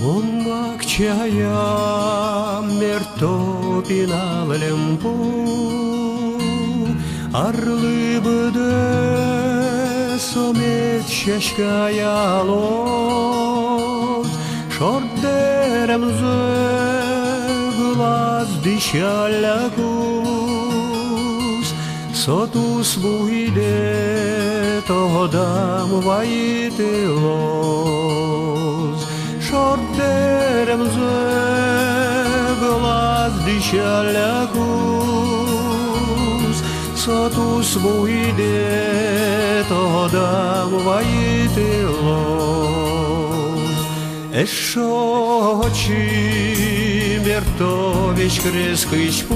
Monbakçaya mertopina lempu Arlı bıdı somet şeşkaya loz Şorderem glaz dişalakus Sotus buide tohodam vayiteloz Şorderem glaz dişalakus Sotus buide tohodam vayiteloz Eşoçi mertoviç kreskışpu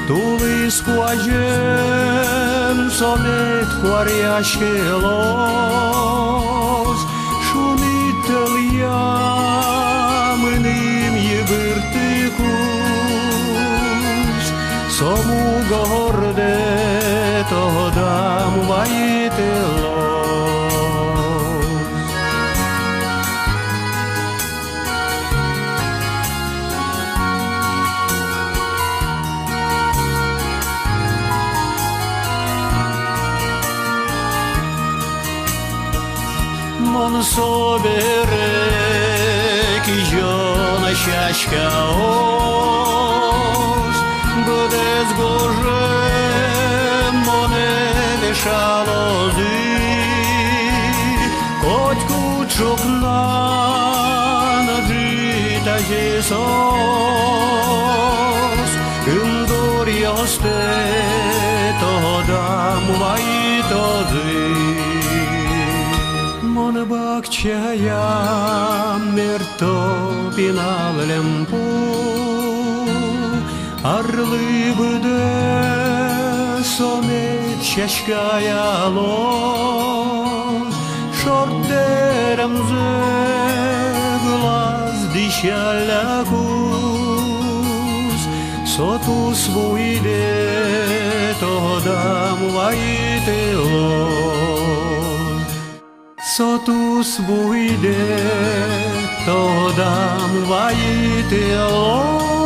Tulis puajem somet quariaşkelos Şunitel yamınim yıbırtıkus Somu gorde tohodam vayitelos Mon soberek jona şaşkaos Bıdez goje mone veşalozi Koç kuçuklan drita Jesus Ümdur yoste tohodam vayitozi Monbakçaya mertopina lempu Arlı bıdı somet şeşkaya loz Şorderem glaz dişalakus Sotus buide tohodam vayitelos Sotus buide tohodam vayitelos